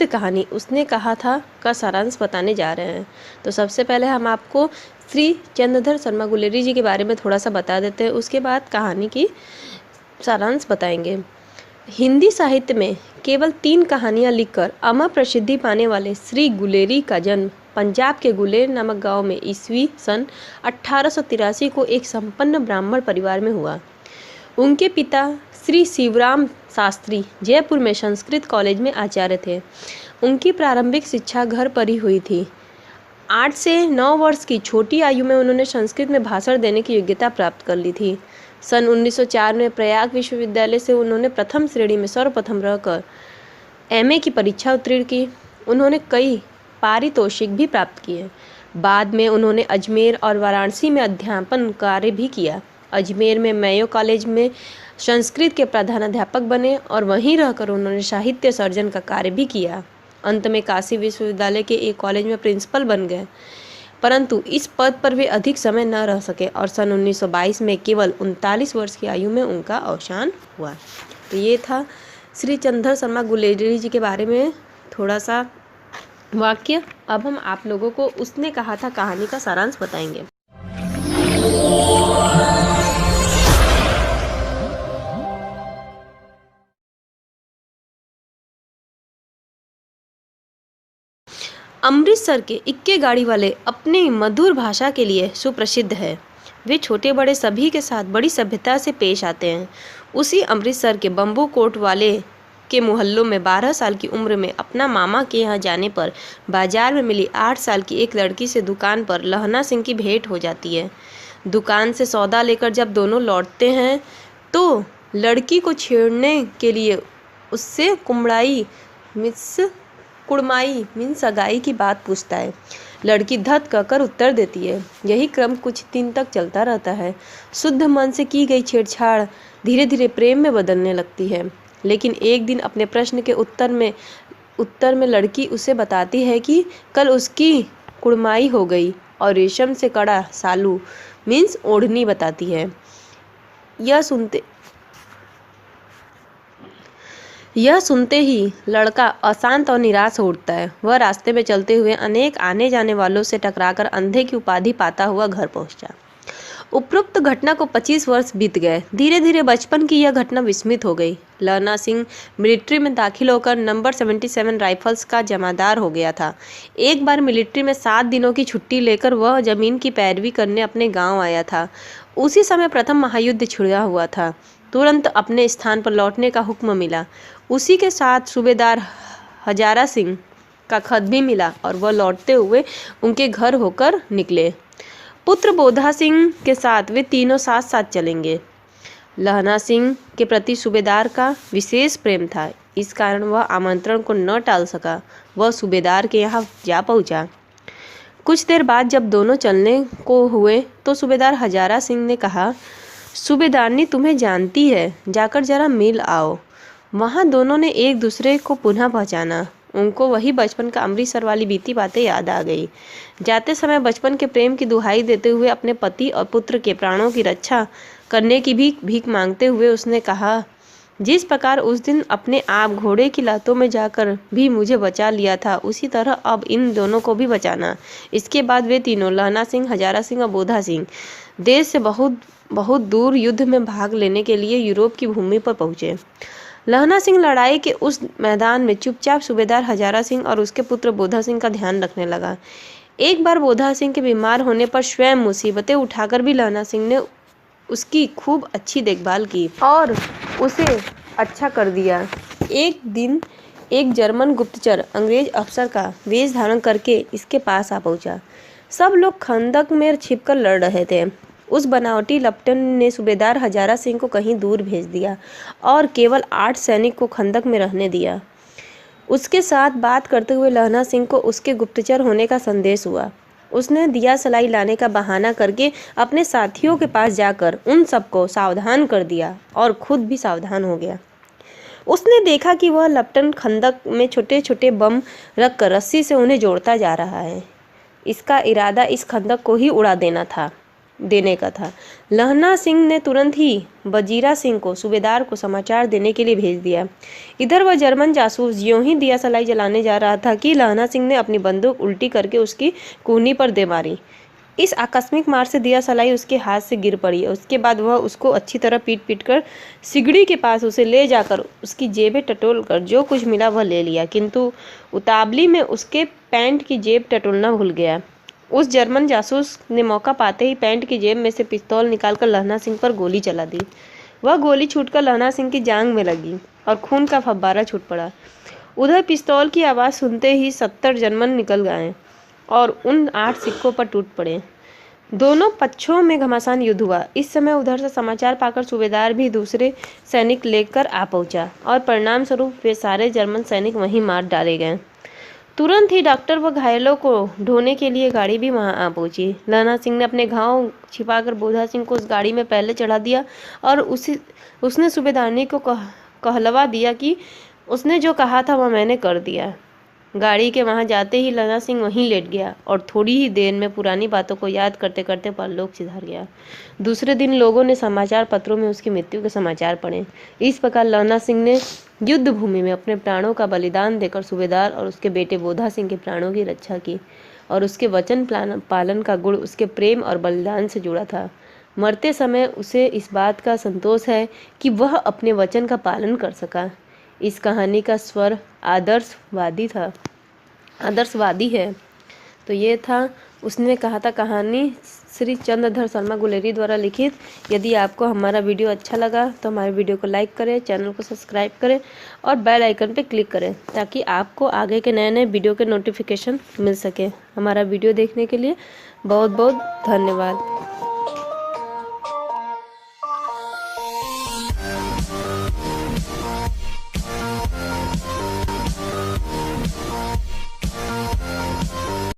संक्षिप्त कहानी उसने कहा था का सारांश बताने जा रहे हैं। तो सबसे पहले हम आपको श्री चंद्रधर शर्मा गुलेरी जी के बारे में थोड़ा सा बता देते हैं, उसके बाद कहानी की सारांश बताएंगे। हिंदी साहित्य में केवल 3 कहानियां लिखकर अमर प्रसिद्धि पाने वाले श्री गुलेरी का जन्म पंजाब के गुलेर नामक गांव में ईस्वी सन 1883 को एक संपन्न ब्राह्मण परिवार में हुआ। उनके पिता श्री शिवराम शास्त्री जयपुर में संस्कृत कॉलेज में आचार्य थे। उनकी प्रारंभिक शिक्षा घर पर ही हुई थी। 8 से 9 वर्ष की छोटी आयु में उन्होंने संस्कृत में भाषण देने की योग्यता प्राप्त कर ली थी। सन 1904 में प्रयाग विश्वविद्यालय से उन्होंने प्रथम श्रेणी में सर्वप्रथम रहकर एमए की परीक्षा उत्तीर्ण की। उन्होंने कई पारितोषिक भी प्राप्त किए। बाद में उन्होंने अजमेर और वाराणसी में अध्यापन कार्य भी किया। अजमेर में मेयो कॉलेज में संस्कृत के प्रधानाध्यापक बने और वहीं रहकर उन्होंने साहित्य सर्जन का कार्य भी किया। अंत में काशी विश्वविद्यालय के एक कॉलेज में प्रिंसिपल बन गए, परंतु इस पद पर वे अधिक समय न रह सके और सन 1922 में केवल 39 वर्ष की आयु में उनका अवसान हुआ। तो ये था श्री चंद्रधर शर्मा गुलेरी जी के बारे में थोड़ा सा वाक्य। अब हम आप लोगों को उसने कहा था कहानी का सारांश बताएंगे। अमृतसर के इक्के गाड़ी वाले अपनी मधुर भाषा के लिए सुप्रसिद्ध है। वे छोटे बड़े सभी के साथ बड़ी सभ्यता से पेश आते हैं। उसी अमृतसर के बम्बू कोट वाले के मोहल्लों में 12 साल की उम्र में अपना मामा के यहाँ जाने पर बाजार में मिली 8 साल की एक लड़की से दुकान पर लहना सिंह की भेंट हो जाती है। दुकान से सौदा लेकर जब दोनों लौटते हैं तो लड़की को छेड़ने के लिए उससे कुड़माई मीन सगाई की बात पूछता है। लड़की धत कहकर उत्तर देती है। यही क्रम कुछ दिन तक चलता रहता है। शुद्ध मन से की गई छेड़छाड़ धीरे धीरे प्रेम में बदलने लगती है। लेकिन एक दिन अपने प्रश्न के उत्तर में लड़की उसे बताती है कि कल उसकी कुड़माई हो गई और रेशम से कड़ा सालू मीन्स ओढ़नी बताती है। यह सुनते ही लड़का अशांत और निराश हो उठता है। वह रास्ते में चलते हुए अनेक आने जाने वालों से टकराकर अंधे की उपाधि पाता हुआ घर पहुंचा। उपरोक्त घटना को 25 वर्ष बीत गए। धीरे धीरे बचपन की यह घटना विस्मृत हो गई। लहना सिंह मिलिट्री में दाखिल होकर नंबर 77 राइफल्स का जमादार हो गया था। एक बार मिलिट्री में 7 दिनों की छुट्टी लेकर वह जमीन की पैरवी करने अपने गांव आया था। उसी समय प्रथम महायुद्ध छिड़ा हुआ था। तुरंत अपने स्थान पर लौटने का हुक्म मिला। उसी के साथ सूबेदार हजारा सिंह का खत भी मिला और वह लौटते हुए उनके घर होकर निकले। पुत्र बोधा सिंह के साथ वे तीनों साथ साथ चलेंगे। लहना सिंह के प्रति सूबेदार का विशेष प्रेम था, इस कारण वह आमंत्रण को न टाल सका। वह सूबेदार के यहाँ जा पहुँचा। कुछ देर बाद जब दोनों चलने को हुए तो सूबेदार हजारा सिंह ने कहा, सूबेदारनी तुम्हें जानती है, जाकर जरा मिल आओ। वहाँ दोनों ने एक दूसरे को पुनः पहचाना। उनको वही बचपन का अमृतसर वाली बीती बातें याद आ गई। जाते समय बचपन के प्रेम की दुहाई देते हुए अपने पति और पुत्र के प्राणों की रक्षा करने की भी भीख मांगते हुए उसने कहा, जिस प्रकार उस दिन अपने आप घोड़े की लातों में जाकर भी मुझे बचा लिया था, उसी तरह अब इन दोनों को भी बचाना। इसके बाद वे तीनों लहना सिंह, हजारा सिंह और बोधा सिंह देश से बहुत दूर युद्ध में भाग लेने के लिए यूरोप की भूमि पर पहुंचे। लहना सिंह लड़ाई के उस मैदान में चुपचाप सूबेदार हजारा सिंह और उसके पुत्र बोधा सिंह का ध्यान रखने लगा। एक बार बोधा सिंह के बीमार होने पर स्वयं मुसीबतें उठाकर भी लहना सिंह ने उसकी खूब अच्छी देखभाल की और उसे अच्छा कर दिया। एक दिन एक जर्मन गुप्तचर अंग्रेज अफसर का वेश धारण करके इसके पास आ पहुंचा। सब लोग खंदक में छिपकर लड़ रहे थे। उस बनावटी लपटन ने सूबेदार हजारा सिंह को कहीं दूर भेज दिया और केवल 8 सैनिक को खंदक में रहने दिया। उसके साथ बात करते हुए लहना सिंह को उसके गुप्तचर होने का संदेश हुआ। उसने दिया सलाई लाने का बहाना करके अपने साथियों के पास जाकर उन सबको सावधान कर दिया और खुद भी सावधान हो गया। उसने देखा कि वह लपटन खंदक में छोटे छोटे बम रखकर रस्सी से उन्हें जोड़ता जा रहा है। इसका इरादा इस खंदक को ही उड़ा देना था। देने का था। लहना सिंह ने तुरंत ही वजीरा सिंह को सूबेदार को समाचार देने के लिए भेज दिया। इधर वह जर्मन जासूस यूं ही दिया सलाई जलाने जा रहा था कि लहना सिंह ने अपनी बंदूक उल्टी करके उसकी कूहनी पर दे मारी। इस आकस्मिक मार से दिया सलाई उसके हाथ से गिर पड़ी। उसके बाद वह उसको अच्छी तरह पीट पीट कर सिगड़ी के पास उसे ले जाकर उसकी जेबें टटोल कर जो कुछ मिला वह ले लिया, किंतु उतावली में उसके पैंट की जेब टटोलना भूल गया। उस जर्मन जासूस ने मौका पाते ही पैंट की जेब में से पिस्तौल निकालकर लहना सिंह पर गोली चला दी। वह गोली छूटकर लहना सिंह की जांघ में लगी और खून का फव्वारा छूट पड़ा। उधर पिस्तौल की आवाज़ सुनते ही 70 जर्मन निकल गए और उन 8 सिक्कों पर टूट पड़े। दोनों पक्षों में घमासान युद्ध हुआ। इस समय उधर से समाचार पाकर सूबेदार भी दूसरे सैनिक लेकर आ पहुंचा और परिणाम स्वरूप वे सारे जर्मन सैनिक वहीं मार डाले गए। तुरंत ही डॉक्टर व घायलों को ढोने के लिए गाड़ी भी वहां आ पहुंची। लहना सिंह ने अपने घाव छिपाकर बोधा सिंह को उस गाड़ी में पहले चढ़ा दिया और उसने सूबेदारनी को कहलवा दिया कि उसने जो कहा था वह मैंने कर दिया। गाड़ी के वहां जाते ही लहना सिंह वहीं लेट गया और थोड़ी ही देर में पुरानी बातों को याद करते करते परलोक सिधार गया। दूसरे दिन लोगों ने समाचार पत्रों में उसकी मृत्यु के समाचार पढ़े। इस प्रकार लहना सिंह ने युद्ध भूमि में अपने प्राणों का बलिदान देकर सूबेदार और उसके बेटे बोधा सिंह के प्राणों की रक्षा की और उसके वचन पालन का गुण उसके प्रेम और बलिदान से जुड़ा था। मरते समय उसे इस बात का संतोष है कि वह अपने वचन का पालन कर सका। इस कहानी का स्वर आदर्शवादी है। तो ये था, उसने कहा था, कहानी श्री चंद्रधर शर्मा गुलेरी द्वारा लिखित। यदि आपको हमारा वीडियो अच्छा लगा तो हमारे वीडियो को लाइक करें, चैनल को सब्सक्राइब करें और बेल आइकन पर क्लिक करें ताकि आपको आगे के नए नए वीडियो के नोटिफिकेशन मिल सके। हमारा वीडियो देखने के लिए बहुत बहुत धन्यवाद।